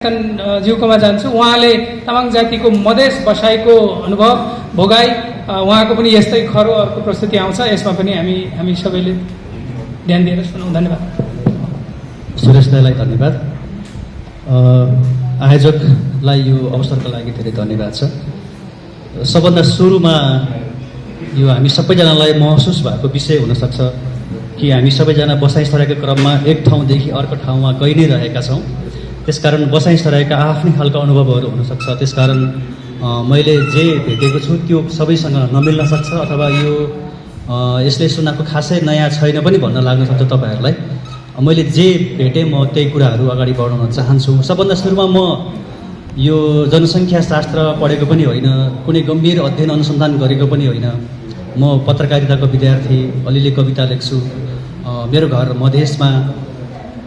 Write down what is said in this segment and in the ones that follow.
ज्यूकोमा जान्छु। उहाँले तामाङ जातिको मधेस बसाइको अनुभव भोगाई उहाँको पनि यस्तै खरो अर्को प्रस्तुति आउँछ। यसमा पनि हामी सबैले ध्यान दिएर सुनौँ। धन्यवाद। सुरेश दाईलाई धन्यवाद। आयोजकलाई यो अवसरको लागि धेरै धन्यवाद छ। सबभन्दा सुरुमा यो हामी सबैजनालाई महसुस भएको विषय हुनसक्छ कि हामी सबैजना बसाइसराईको क्रममा एक ठाउँदेखि अर्को ठाउँमा गइ नै रहेका छौँ। त्यसकारण बसाइसराईका आफ्नै खालका अनुभवहरू हुनसक्छ। त्यसकारण मैले जे भेटेको छु त्यो सबैसँग नमिल्न सक्छ अथवा यो यसले सुनाएको खासै नयाँ छैन पनि भन्न लाग्न सक्छ तपाईँहरूलाई। मैले जे भेटेँ म त्यही कुराहरू अगाडि बढाउन चाहन्छु। सबभन्दा सुरुमा म यो जनसङ्ख्या शास्त्र पढेको पनि होइन, कुनै गम्भीर अध्ययन अनुसन्धान गरेको पनि होइन। म पत्रकारिताको विद्यार्थी, अलिअलि कविता लेख्छु। मेरो घर मधेसमा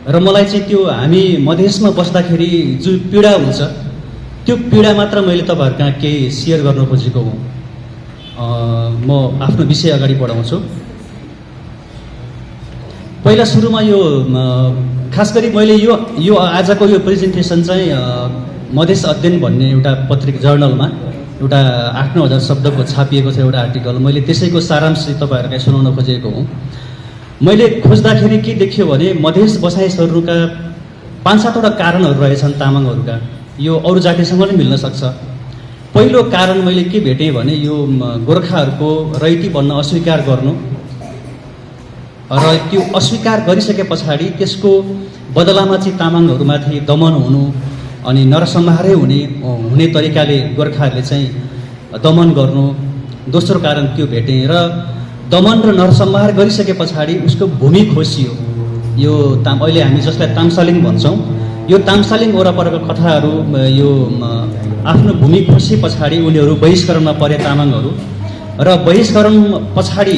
र मलाई चाहिँ त्यो हामी मधेसमा बस्दाखेरि जो पीडा हुन्छ त्यो पीडा मात्र मैले तपाईँहरू कहाँ केही सेयर गर्न खोजेको हुँ। म आफ्नो विषय अगाडि बढाउँछु। पहिला सुरुमा यो खास गरी मैले यो आजको यो प्रेजेन्टेसन चाहिँ मधेस अध्ययन भन्ने एउटा पत्रिका जर्नलमा एउटा 8-9 हजार शब्दको छापिएको छ एउटा आर्टिकल। मैले त्यसैको सारांश तपाईँहरूलाई सुनाउन खोजेको हुँ। मैले खोज्दाखेरि के देखियो भने मधेस बसाइ सर्नुका 5-7वटा कारणहरू रहेछन् तामाङहरूका। यो अरू जातिसँग पनि मिल्न सक्छ। पहिलो कारण मैले के भेटेँ भने यो गोर्खाहरूको रैती बन्न अस्वीकार गर्नु र त्यो अस्वीकार गरिसके पछाडि त्यसको बदलामा चाहिँ तामाङहरूमाथि दमन हुनु अनि नरसंहारै हुने तरिकाले गोर्खाहरूले चाहिँ दमन गर्नु। दोस्रो कारण त्यो भेटेँ र दमन र नरसंहार गरिसके पछाडि उसको भूमि खोसियो। यो अहिले हामी जसलाई तामसालिङ भन्छौँ, यो तामसालिङ वरपरको कथाहरू यो आफ्नो भूमि खोसे पछाडि उनीहरू बहिष्करणमा परे तामाङहरू र बहिष्करण पछाडि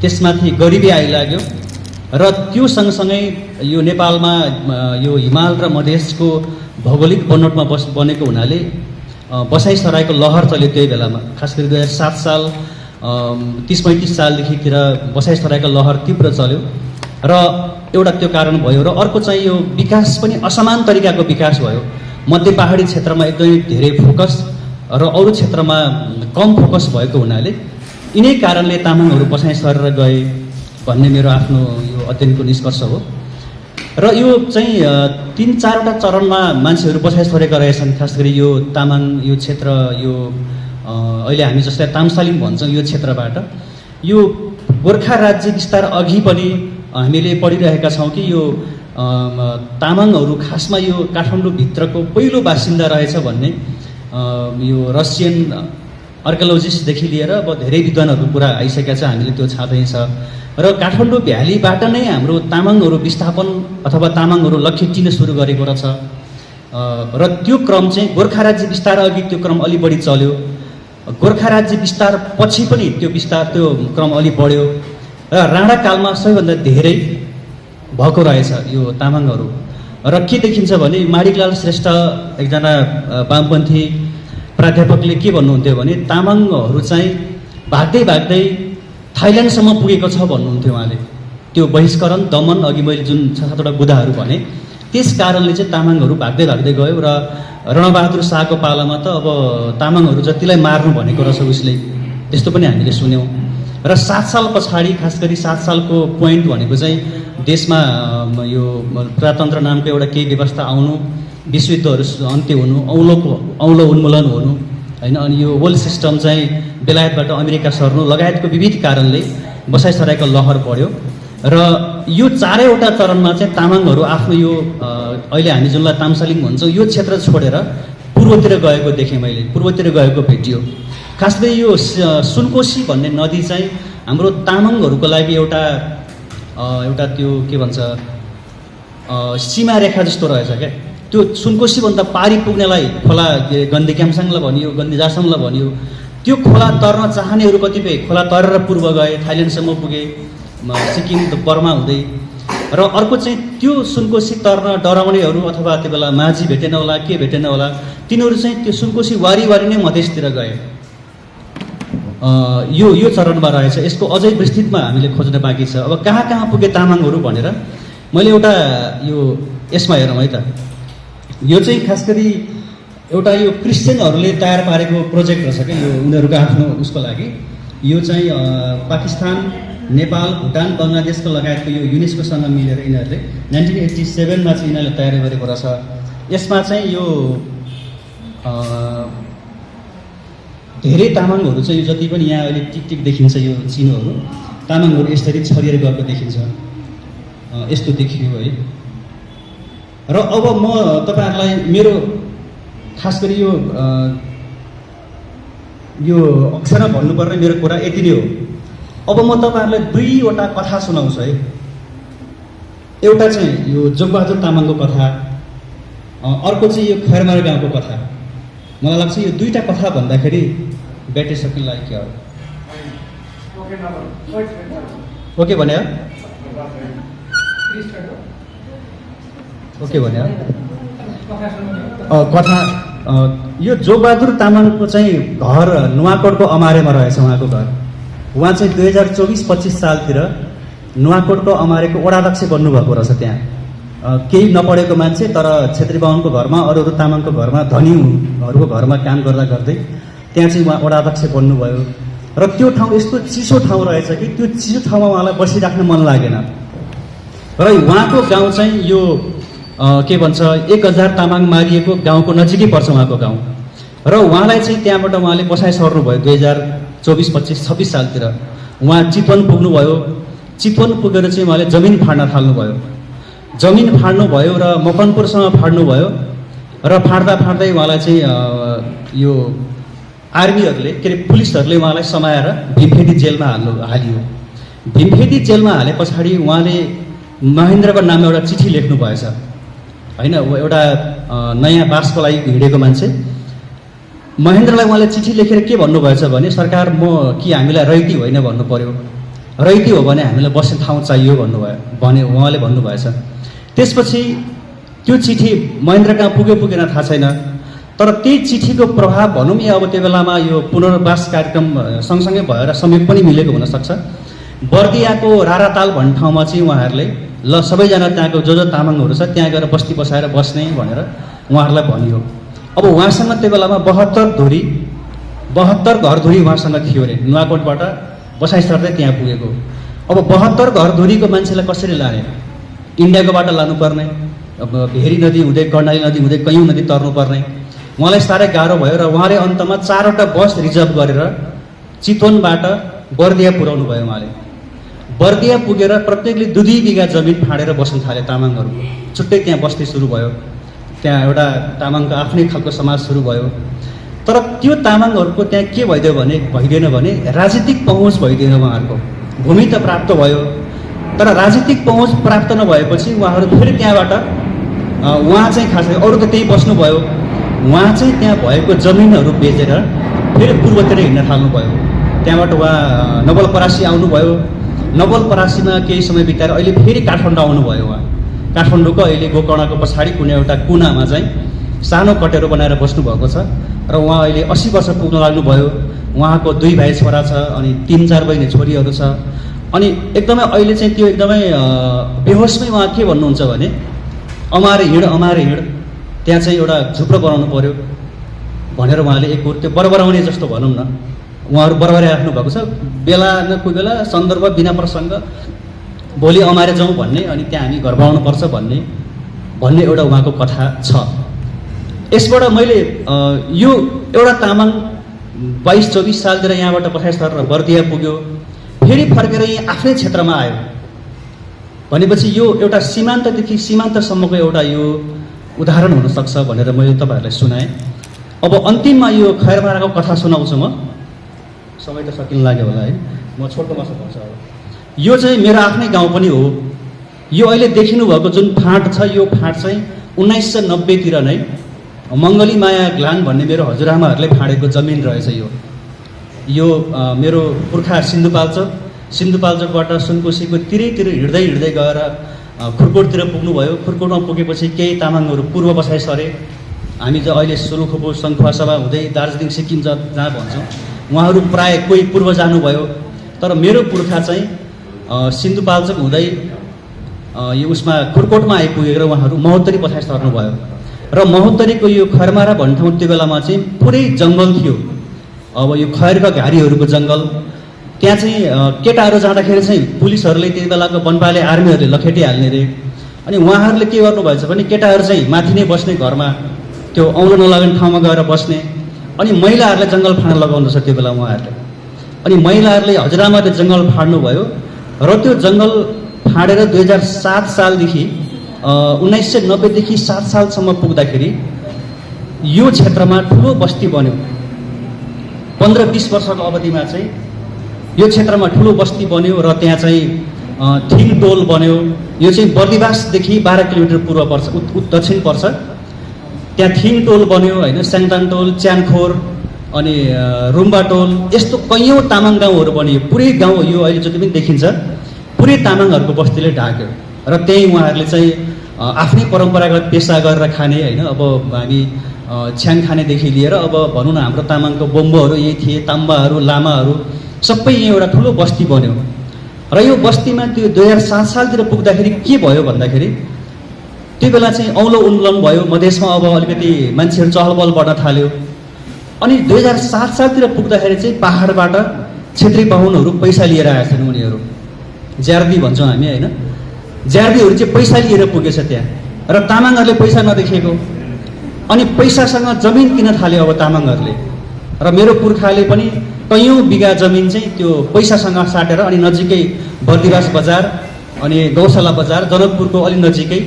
त्यसमाथि गरिबी आइलाग्यो र त्यो सँगसँगै यो नेपालमा यो हिमाल र मधेसको भौगोलिक बनोटमा बनेको हुनाले बसाइसराईको लहर चल्यो त्यही बेलामा। खास गरी 2007 साल 30-35 सालदेखितिर बसाइसराईको लहर तीव्र चल्यो र एउटा त्यो कारण भयो। र अर्को चाहिँ यो विकास पनि असमान तरिकाको विकास भयो। मध्य पहाडी क्षेत्रमा एकदमै धेरै फोकस र अरू क्षेत्रमा कम फोकस भएको हुनाले यिनै कारणले तामाङहरू बसाइ सरेर गए भन्ने मेरो आफ्नो यो अध्ययनको निष्कर्ष हो। र यो चाहिँ 3-4वटा चरणमा मान्छेहरू बसाइ सरेका रहेछन्। खास गरी यो तामाङ यो क्षेत्र यो अहिले हामी जसलाई तामसालिङ भन्छौँ यो क्षेत्रबाट यो गोर्खा राज्य विस्तार अघि पनि हामीले पढिरहेका छौँ कि यो तामाङहरू खासमा यो काठमाडौँभित्रको पहिलो बासिन्दा रहेछ भन्ने यो रसियन आर्कियोलोजिस्टदेखि लिएर अब धेरै विद्वानहरूको कुरा आइसकेका छ। हामीले त्यो छाँदैछ र काठमाडौँ भ्यालीबाट नै हाम्रो तामाङहरू विस्थापन अथवा तामाङहरू लखेटिन सुरु गरेको रहेछ र त्यो क्रम चाहिँ गोर्खा राज्य विस्तार अघि त्यो क्रम अलि बढी चल्यो। गोर्खा राज्य विस्तार पछि पनि त्यो क्रम अलि बढ्यो र राणाकालमा सबैभन्दा धेरै भएको रहेछ यो तामाङहरू। र के देखिन्छ भने माणिकलाल श्रेष्ठ एकजना वामपन्थी प्राध्यापकले के भन्नुहुन्थ्यो भने तामाङहरू चाहिँ भाग्दै भाग्दै थाइल्यान्डसम्म पुगेको छ भन्नुहुन्थ्यो उहाँले। त्यो बहिष्करण दमन अघि मैले जुन 6-7वटा बुदाहरू भने त्यस कारणले चाहिँ तामाङहरू भाग्दै भाग्दै गयो र रणबहादुर शाहको पालामा त अब तामाङहरू जतिलाई मार्नु भनेको रहेछ उसले, त्यस्तो पनि हामीले सुन्यौँ। र 7 साल पछाडि खास गरी 7 सालको पोइन्ट भनेको चाहिँ देशमा यो प्रजातन्त्र नामको एउटा केही व्यवस्था आउनु, विश्वयुद्धहरू अन्त्य हुनु, औलो उन्मूलन हुनु होइन, अनि यो वर्ल्ड सिस्टम चाहिँ बेलायतबाट अमेरिका सर्नु लगायतको विविध कारणले बसाइसराईको लहर बढ्यो। र यो 4वटा चरणमा चाहिँ तामाङहरू आफ्नो यो अहिले हामी जुनलाई तामसालिङ भन्छौँ यो क्षेत्र छोडेर पूर्वतिर गएको देखेँ मैले, पूर्वतिर गएको भेटियो। खास गरी यो सुनकोशी भन्ने नदी चाहिँ हाम्रो तामाङहरूको लागि एउटा त्यो के भन्छ सीमा रेखा जस्तो रहेछ क्या। त्यो सुनकोशीभन्दा पारी पुग्नेलाई खोला गन्दी क्याम्साङलाई भनियो, गन्दी जासमलाई भनियो। त्यो खोला तर्न चाहनेहरू कतिपय खोला तरेर पूर्व गए, थाइल्यान्डसम्म पुगे, सिक्किम बर्मा हुँदै। र अर्को चाहिँ त्यो सुनकोशी तर्न डराउनेहरू अथवा त्यो बेला माझी भेटेन होला के भेटेन होला तिनीहरू चाहिँ त्यो सुनकोशी वारिवारि नै मधेसतिर गए। यो चरणमा रहेछ। यसको अझै विस्तृतमा हामीले खोज्न बाँकी छ। अब कहाँ पुगे तामाङहरू भनेर मैले एउटा यो यसमा हेरौँ है त। यो चाहिँ खास गरी एउटा यो क्रिस्चियनहरूले तयार पारेको प्रोजेक्ट रहेछ क्या यो उनीहरूको आफ्नो उसको लागि। यो चाहिँ पाकिस्तान, नेपाल, भुटान, बङ्गलादेशको लगायतको यो युनेस्कोसँग मिलेर यिनीहरूले 1987मा चाहिँ यिनीहरूले तयार गरेको रहेछ। यसमा चाहिँ यो धेरै तामाङहरू चाहिँ जति पनि यहाँ अहिले टिक देखिन्छ यो चिनोहरू, तामाङहरू यसरी छरिएर गएको देखिन्छ। यस्तो देखियो है। र अब म तपाईँहरूलाई मेरो खास गरी यो अक्षरमा भन्नुपर्ने मेरो कुरा यति नै हो। अब म तपाईँहरूलाई दुईवटा कथा सुनाउँछु है। एउटा चाहिँ यो जोगबहादुर तामाङको कथा, अर्को चाहिँ यो खैरमारा गाउँको कथा। मलाई लाग्छ यो दुईटा कथा भन्दाखेरि ब्याट्री सक्ने लागि क्या हो। ओके भने ओके भने कथा यो जोगबहादुर तामाङको चाहिँ घर नुवाकोटको अमारेमा रहेछ उहाँको घर। उहाँ चाहिँ 2024-25 सालतिर नुवाकोटको अमारेको वडाध्यक्ष बन्नुभएको रहेछ। त्यहाँ केही नपढेको मान्छे तर छेत्री बाहुनको घरमा अरू तामाङको घरमा धनीहरूको घरमा काम गर्दा गर्दै त्यहाँ चाहिँ उहाँ वडाध्यक्ष बन्नुभयो। र त्यो ठाउँ यस्तो चिसो ठाउँ रहेछ कि त्यो चिसो ठाउँमा उहाँलाई बसिराख्न मन लागेन। र उहाँको गाउँ चाहिँ यो के भन्छ 1000 तामाङ मारिएको गाउँको नजिकै पर्छ उहाँको गाउँ। र उहाँलाई चाहिँ त्यहाँबाट उहाँले बसाइ सर्नुभयो 2024-25-26 सालतिर। उहाँ चितवन पुग्नुभयो। चितवन पुगेर चाहिँ उहाँले जमिन फाड्न थाल्नुभयो। जमिन फाड्नुभयो र मकनपुरसँग फाड्नुभयो। र फाड्दै उहाँलाई चाहिँ यो आर्मीहरूले के अरे पुलिसहरूले उहाँलाई समाएर भीमखेडी जेलमा हालियो। भीमखेडी जेलमा हाले पछाडि उहाँले महेन्द्रको नाममा एउटा चिठी लेख्नु भएछ होइन। एउटा नयाँ बासको लागि हिँडेको मान्छे महेन्द्रलाई उहाँले चिठी लेखेर के भन्नुभएछ भने सरकार कि हामीलाई रैती होइन भन्नु पर्यो, रैती हो भने हामीलाई बस्ने ठाउँ चाहियो भने उहाँले भन्नुभएछ। त्यसपछि त्यो चिठी महेन्द्र कहाँ पुगेन थाहा छैन। तर त्यही चिठीको प्रभाव भनौँ या अब त्यो बेलामा यो पुनर्वास कार्यक्रम सँगसँगै भएर संयोग पनि मिलेको हुनसक्छ। बर्दियाको राराताल भन्ने ठाउँमा चाहिँ उहाँहरूले ल सबैजना त्यहाँको जो तामाङहरू छ त्यहाँ गएर बस्ती बसाएर बस्ने भनेर उहाँहरूलाई भनियो। अब उहाँसँग त्यो बेलामा 72 घरधुरी उहाँसँग थियो अरे। नुवाकोटबाट बसाइ सर्दै त्यहाँ पुगेको। अब 72 घरधुरीको मान्छेलाई कसरी लाने? इन्डियाको बाटो लानुपर्ने, अब भेरी नदी हुँदै कर्णाली नदी हुँदै कैयौँ नदी तर्नुपर्ने। उहाँलाई साह्रै गाह्रो भयो र उहाँले अन्तमा 4वटा बस रिजर्भ गरेर चितवनबाट बर्दिया पुर्याउनु भयो। उहाँले बर्दिया पुगेर प्रत्येकले 2-2 बिघा जमिन फाँडेर बस्न थाले तामाङहरू। छुट्टै त्यहाँ बस्ती सुरु भयो। त्यहाँ एउटा तामाङको आफ्नै खालको समाज सुरु भयो। तर त्यो तामाङहरूको त्यहाँ के भइदिएन भने राजनीतिक पहुँच भइदिएन। उहाँहरूको भूमि त प्राप्त भयो तर राजनीतिक पहुँच प्राप्त नभएपछि उहाँहरू फेरि त्यहाँबाट उहाँ चाहिँ खासै अरू त त्यही बस्नुभयो। उहाँ चाहिँ त्यहाँ भएको जमिनहरू बेचेर फेरि पूर्वतिर हिँड्न थाल्नुभयो। त्यहाँबाट उहाँ नवलपरासी आउनुभयो। नवलपरासीमा केही समय बिताएर अहिले फेरि काठमाडौँ आउनुभयो। उहाँ काठमाडौँको अहिले गोकर्णको पछाडि कुनै एउटा कुनामा चाहिँ सानो कटेरो बनाएर बस्नुभएको छ। र उहाँ अहिले 80 वर्ष पुग्न लाग्नुभयो। उहाँको 2 भाइ छोरा छ अनि 3-4 बहिनी छोरीहरू छ। अनि एकदमै अहिले चाहिँ त्यो एकदमै बेहोसमै उहाँ के भन्नुहुन्छ भने अमारे हिँड त्यहाँ चाहिँ एउटा झुप्रो बनाउनु पर्यो भनेर उहाँले एक त्यो बरबराउने जस्तो भनौँ न उहाँहरू बरबराइ राख्नु भएको छ। बेला न कोही बेला सन्दर्भ बिना प्रसङ्ग भोलि अमारे जाउँ भन्ने अनि त्यहाँ हामी घर बनाउनुपर्छ भन्ने एउटा उहाँको कथा छ। यसबाट मैले यो एउटा तामाङ 22-24 सालतिर यहाँबाट बसाइ सरेर बर्दिया पुग्यो। फेरि फर्केर यहाँ आफ्नै क्षेत्रमा आयो भनेपछि यो एउटा सीमान्तदेखि सीमान्तसम्मको एउटा यो उदाहरण हुनसक्छ भनेर मैले तपाईँहरूलाई सुनाएँ। अब अन्तिममा यो खैरमाराको कथा सुनाउँछु म। समय त सकिन लाग्यो होला है, म छोड्न सक्छु। अब यो चाहिँ मेरो आफ्नै गाउँ पनि हो। यो अहिले देखिनुभएको जुन फाँट छ यो फाँट चाहिँ 1990 तिर नै मङ्गली माया ग्लान भन्ने मेरो हजुरआमाहरूले फाँडेको जमिन रहेछ। यो मेरो पुर्खा सिन्धुपाल्चोकबाट सुनकोसीको तिरैतिर हिँड्दै गएर खुर्कोटतिर पुग्नुभयो। खुर्कोटमा पुगेपछि केही तामाङहरू पूर्व बसाइ सरे। हामी जो अहिले सोलुखुपु सङ्खुवासभा हुँदै दार्जिलिङ सिक्किम जहाँ भन्छौँ उहाँहरू प्रायः कोही पूर्व जानुभयो। तर मेरो पुर्खा चाहिँ सिन्धुपाल्चोक हुँदै यो उसमा खुर्कोटमा आइपुगेर उहाँहरू महोत्तरी बसाइ सर्नुभयो। र महोत्तरीको यो खरमारा भन्ने ठाउँ त्यो बेलामा चाहिँ पुरै जङ्गल थियो। अब यो खैरका घारीहरूको जङ्गल, त्यहाँ चाहिँ केटाहरू जाँदाखेरि चाहिँ पुलिसहरूले त्यति बेलाको वनपाले आर्मीहरूले लखेटिहाल्ने रे। अनि उहाँहरूले के गर्नुभएछ भने केटाहरू चाहिँ माथि नै बस्ने घरमा, त्यो आउन नलाग्ने ठाउँमा गएर बस्ने, अनि महिलाहरूलाई जङ्गल फाँड्न लगाउनु छ त्यो बेला उहाँहरूले। अनि महिलाहरूले हजुरआमा त्यो जङ्गल फाड्नुभयो र त्यो जङ्गल फाँडेर 2007 सालदेखि 1990देखि 7 सालसम्म पुग्दाखेरि यो क्षेत्रमा ठुलो बस्ती बन्यो। 15-20 वर्षको अवधिमा चाहिँ यो क्षेत्रमा ठुलो बस्ती बन्यो र त्यहाँ चाहिँ थिङटोल बन्यो। यो चाहिँ बर्दिवासदेखि 12 किलोमिटर पूर्व पर्छ, दक्षिण पर्छ। त्यहाँ थिङटोल बन्यो होइन, स्याङताङ टोल, च्यानखोर, अनि रुम्बा टोल, यस्तो कैयौँ तामाङ गाउँहरू बनियो। पुरै गाउँ यो अहिले जति पनि देखिन्छ पुरै तामाङहरूको बस्तीले ढाक्यो र त्यही उहाँहरूले चाहिँ आफ्नै परम्परागत पेसा गरेर खाने होइन। अब हामी छ्याङ खानेदेखि लिएर अब भनौँ न हाम्रो तामाङको बोम्बोहरू यही थिए, ताम्बाहरू, लामाहरू सबै यहाँ एउटा ठुलो बस्ती बन्यो। र यो बस्तीमा त्यो 2007 सालतिर पुग्दाखेरि के भयो भन्दाखेरि त्यो बेला चाहिँ औलो उन्मूलन भयो मधेसमा। अब अलिकति मान्छेहरू चहलपहल बढ्न थाल्यो। अनि 2007 सालतिर पुग्दाखेरि चाहिँ पाहाडबाट क्षेत्री बाहुनहरू पैसा लिएर आएका छन्। उनीहरू ज्यार्दी भन्छौँ हामी होइन, ज्यार्दीहरू चाहिँ पैसा लिएर पुगेछ त्यहाँ, र तामाङहरूले पैसा नदेखेको। अनि पैसासँग जमिन किन्न थाल्यो अब तामाङहरूले। र मेरो पुर्खाले पनि कैयौँ बिघा जमिन चाहिँ त्यो पैसासँग साटेर, अनि नजिकै बर्दिवास बजार अनि गौशाला बजार जनकपुरको अलि नजिकै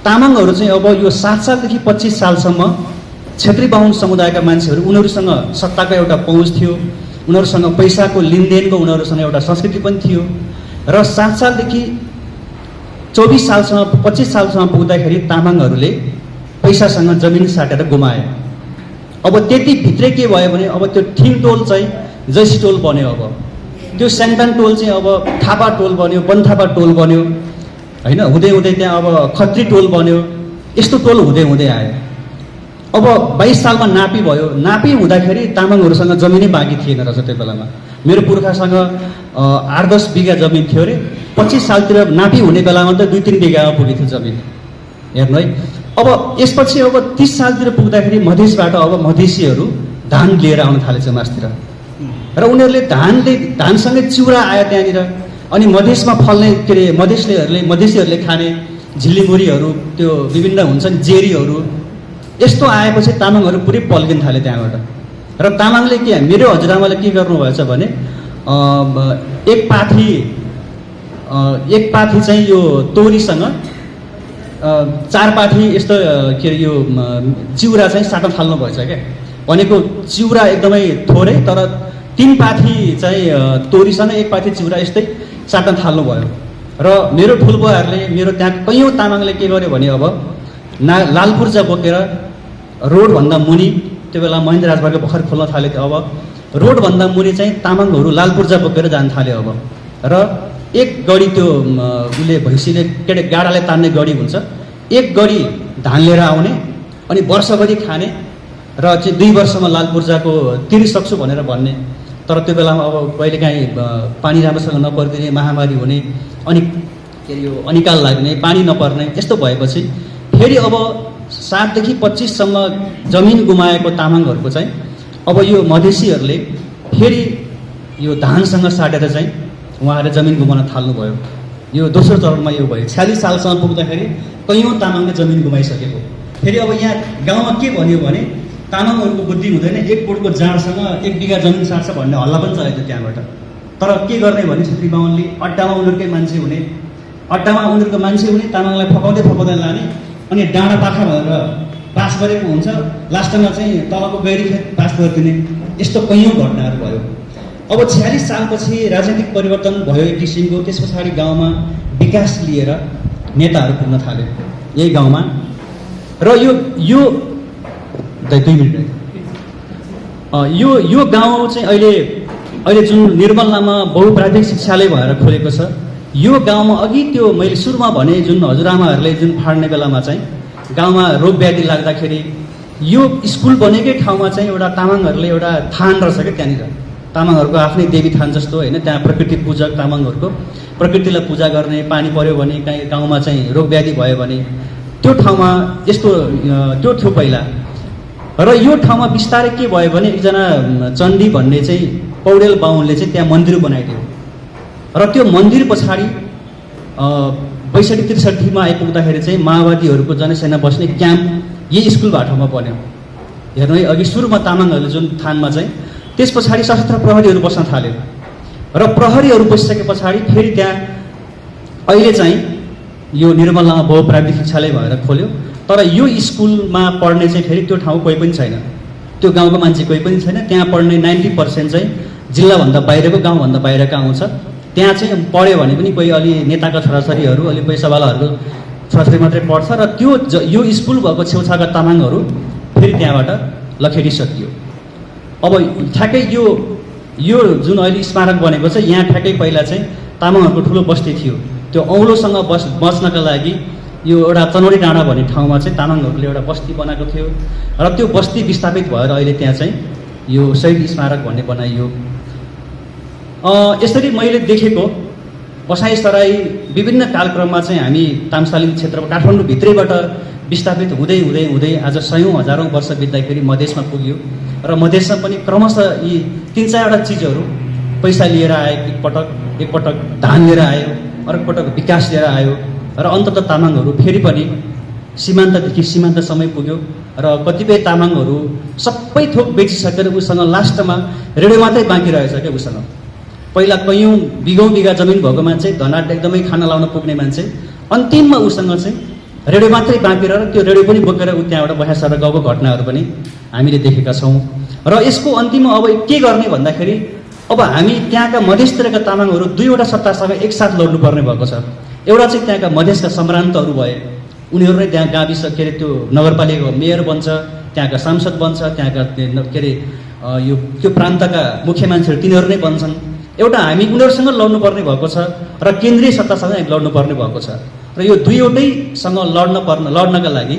तामाङहरू चाहिँ अब यो 7 सालदेखि 25 सालसम्म क्षेत्री बाहुन समुदायका मान्छेहरू, उनीहरूसँग सत्ताको एउटा पहुँच थियो, उनीहरूसँग पैसाको लेनदेनको उनीहरूसँग एउटा संस्कृति पनि थियो। र 7 सालदेखि 24 सालसम्म 25 सालसम्म पुग्दाखेरि तामाङहरूले पैसासँग जमिन साटेर गुमाए। अब त्यति भित्रै के भयो भने अब त्यो थिङटोल चाहिँ जैसी टोल बन्यो। अब त्यो स्याङताङ टोल चाहिँ अब थापा टोल बन्यो, बनथापा टोल बन्यो होइन। हुँदै हुँदै त्यहाँ अब खत्री टोल बन्यो। यस्तो टोल हुँदै हुँदै आयो। अब 22 सालमा नापी भयो। नापी हुँदाखेरि तामाङहरूसँग जमिनै बाँकी थिएन रहेछ त्यो बेलामा। मेरो पुर्खासँग 8-10 बिघा जमिन थियो अरे। 25 सालतिर नापी हुने बेलामा त 2-3 बिघामा पुगेको थियो जमिन, हेर्नु है। अब यसपछि अब 30 सालतिर पुग्दाखेरि मधेसबाट अब मधेसीहरू धान लिएर आउन थालेछ मासतिर, र उनीहरूले धानसँगै चिउरा आयो त्यहाँनिर। अनि मधेसमा फल्ने के अरे मधेसीहरूले खाने झिल्लीमुरीहरू, त्यो विभिन्न हुन्छन् जेरीहरू, यस्तो आएपछि तामाङहरू पुरै पल्किन थाले त्यहाँबाट। र तामाङले के, मेरो हजुरआमाले के गर्नुभएछ भने एक पाथी चाहिँ यो तोरीसँग 4 पाथी यस्तो के अरे यो चिउरा चाहिँ साट्न थाल्नु भएछ क्या। भनेको चिउरा एकदमै थोरै, तर 3 पाथी चाहिँ तोरीसँग 1 पाथी चिउरा यस्तै साट्न थाल्नुभयो। र मेरो ठुल्बुवाहरूले, मेरो त्यहाँ कैयौँ तामाङले के गर्यो भने अब लालपुर्जा बोकेर रोडभन्दा मुनि, त्यो बेला महेन्द्र राजमार्ग भर्खर खोल्न थालेको थियो। अब रोडभन्दा मुनि चाहिँ तामाङहरू लालपुर्जा बोकेर जान थाल्यो अब। र एक गडी त्यो उसले भैँसीले के अरे गाडाले तान्ने गडी हुन्छ, एक गडी धान लिएर आउने, अनि वर्षभरि खाने, र चाहिँ 2 वर्षमा लालपुर्जाको तिरिसक्छु भनेर भन्ने। तर त्यो बेलामा अब कहिलेकाहीँ पानी राम्रोसँग नपरिदिने, महामारी हुने, अनि के अरे यो अनिकाल लाग्ने, पानी नपर्ने, यस्तो भएपछि फेरि अब 7 देखि 25 सम्म जमिन गुमाएको तामाङहरूको चाहिँ अब यो मधेसीहरूले फेरि यो धानसँग साटेर चाहिँ उहाँहरूले जमिन गुमाउन थाल्नुभयो। यो दोस्रो चरणमा यो भयो। 46 सालसम्म पुग्दाखेरि कैयौँ तामाङले जमिन गुमाइसकेको। फेरि अब यहाँ गाउँमा के भन्यो भने तामाङहरूको बुद्धि हुँदैन, 1 बोटको जाँडसँग 1 बिघा जमिन साट्छ भन्ने हल्ला पनि चलेको थियो त्यहाँबाट। तर के गर्ने भने क्षेत्री बाहुनले अड्डामा उनीहरूकै मान्छे हुने, अड्डामा उनीहरूको मान्छे हुने, तामाङलाई फकाउँदै लाने, अनि डाँडा पाखा भनेर पास गरेको हुन्छ, लास्टमा चाहिँ तलको गैरी खेत पास गरिदिने, यस्तो कैयौँ घटनाहरू भयो। अब 46 सालपछि राजनीतिक परिवर्तन भयो एक किसिमको। त्यस पछाडि गाउँमा विकास लिएर नेताहरू पुग्न थाल्यो यही गाउँमा। र यो 2 मिनट यो गाउँ चाहिँ अहिले जुन निर्मलामा बहुप्राथमिक शिक्षालय भएर खोलेको छ, यो गाउँमा अघि त्यो मैले सुरुमा भने जुन हजुरआमाहरूले जुन फाड्ने बेलामा चाहिँ गाउँमा रोग व्याधि लाग्दाखेरि यो स्कुल बनेकै ठाउँमा चाहिँ एउटा तामाङहरूले एउटा थान रहेछ क्या त्यहाँनिर। तामाङहरूको आफ्नै देवी थान जस्तो होइन, त्यहाँ प्रकृति पूजक तामाङहरूको प्रकृतिलाई पूजा गर्ने, पानी पर्यो भने कहीँ गाउँमा चाहिँ रोग व्याधि भयो भने त्यो ठाउँमा यस्तो त्यो थियो पहिला। र यो ठाउँमा बिस्तारै के भयो भने एकजना चण्डी भन्ने चाहिँ पौडेल बाहुनले चाहिँ त्यहाँ मन्दिर बनाइदियो र त्यो मन्दिर पछाडि ६२-६३मा आइपुग्दाखेरि चाहिँ माओवादीहरूको जनसेना बस्ने क्याम्प यही स्कुल बाटोमा बन्यो। हेर्नु है, अघि सुरुमा तामाङहरूले जुन थानमा चाहिँ त्यस पछाडि सशस्त्र प्रहरीहरू बस्न थाल्यो र प्रहरीहरू बसिसके पछाडि फेरि त्यहाँ अहिले चाहिँ यो निर्मलामा बहुप्राविधिक शिक्षालय भएर खोल्यो। तर यो स्कुलमा पढ्ने चाहिँ फेरि त्यो ठाउँ कोही पनि छैन, त्यो गाउँको मान्छे कोही पनि छैन। त्यहाँ पढ्ने 90% चाहिँ जिल्लाभन्दा बाहिरको गाउँभन्दा बाहिरका आउँछ। त्यहाँ चाहिँ पढ्यो भने पनि कोही अलि नेताका छोराछोरीहरू अलि पैसावालाहरूको छोराछोरी मात्रै पढ्छ र त्यो यो स्कुल भएको छेउछाउका तामाङहरू फेरि त्यहाँबाट लखेटिसकियो। अब ठ्याक्कै यो जुन अहिले स्मारक बनेको छ, यहाँ ठ्याक्कै पहिला चाहिँ तामाङहरूको ठुलो बस्ती थियो। त्यो औलोसँग बस्नका लागि यो एउटा चनौरी डाँडा भन्ने ठाउँमा चाहिँ तामाङहरूले एउटा बस्ती बनाएको थियो र त्यो बस्ती विस्थापित भएर अहिले त्यहाँ चाहिँ यो शहीद स्मारक भन्ने बनाइयो। यसरी मैले देखेको बसाइसराई विभिन्न कालक्रममा चाहिँ हामी तामसालिङ क्षेत्रमा काठमाडौँभित्रैबाट विस्थापित हुँदै हुँदै हुँदै आज सयौँ हजारौँ वर्ष बित्दाखेरि मधेसमा पुग्यो र मधेसमा पनि क्रमशः यी 3-4वटा चिजहरू पैसा लिएर आयो। एकपटक धान लिएर आयो, अर्कोपटक विकास लिएर आयो र अन्ततः तामाङहरू फेरि पनि सीमान्तदेखि सीमान्तसम्मै पुग्यो र कतिपय तामाङहरू सबै थोक बेचिसकेर उसँग लास्टमा रेडियो मात्रै बाँकी रहेछ क्या उसँग। पहिला कैयौँ बिघा जमिन भएको मान्छे, धनाट एकदमै खाना लाउन पुग्ने मान्छे, अन्तिममा उसँग चाहिँ रेडियो मात्रै बाँकी रहेर त्यो रेडियो पनि बोकेर ऊ त्यहाँबाट बसाएर गएको घटनाहरू पनि हामीले देखेका छौँ। र यसको अन्तिममा अब के गर्ने भन्दाखेरि अब हामी त्यहाँका मधेसतिरका तामाङहरू 2वटा सत्तासँग एकसाथ लड्नुपर्ने भएको छ। एउटा चाहिँ त्यहाँका मधेसका सम्भ्रान्तहरू भए, उनीहरू नै त्यहाँ गाविस के अरे त्यो नगरपालिकाको मेयर बन्छ, त्यहाँका सांसद बन्छ, त्यहाँका के अरे यो त्यो प्रान्तका मुख्य मान्छेहरू तिनीहरू नै बन्छन्। एउटा हामी उनीहरूसँग लड्नुपर्ने भएको छ र केन्द्रीय सत्तासँग लड्नुपर्ने भएको छ र यो दुईवटैसँग लड्नका लागि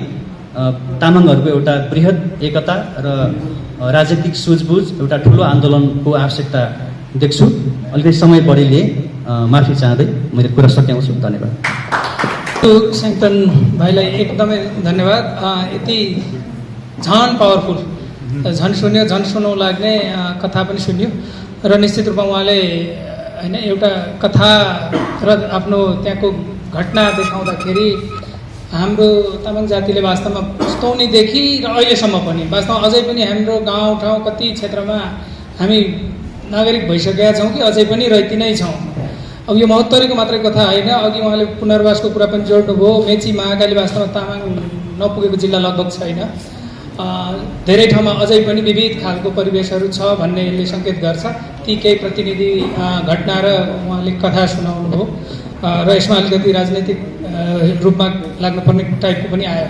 तामाङहरूको एउटा बृहत एकता र राजनीतिक सुझबुझ एउटा ठुलो आन्दोलनको आवश्यकता देख्छु। अलिकति समय बढी लिए, माफी चाहँदै मैले कुरा सच्याउँछु। धन्यवाद। स्याङतन भाइलाई एकदमै धन्यवाद। यति झन पावरफुल, झन् सुन्यो, झन् सुनौ लाग्ने कथा पनि सुन्यो र निश्चित रूपमा उहाँले होइन एउटा कथा र आफ्नो त्यहाँको घटना देखाउँदाखेरि हाम्रो तामाङ जातिले वास्तवमा पुस्तौनीदेखि र अहिलेसम्म पनि वास्तवमा अझै पनि हाम्रो गाउँठाउँ कति क्षेत्रमा हामी नागरिक भइसकेका छौँ कि अझै पनि रैती नै छौँ। अब यो महोत्तरीको मात्रै कथा होइन, अघि उहाँले पुनर्वासको कुरा पनि जोड्नुभयो। मेची महाकाली वास्तवमा तामाङ नपुगेको जिल्ला लगभग छैन। धेरै ठाउँमा अझै पनि विविध खालको परिवेशहरू छ भन्ने यसले सङ्केत गर्छ। ती केही प्रतिनिधि घटना र उहाँले कथा सुनाउनुभयो र यसमा अलिकति राजनैतिक रूपमा लाग्नुपर्ने टाइपको पनि आयो।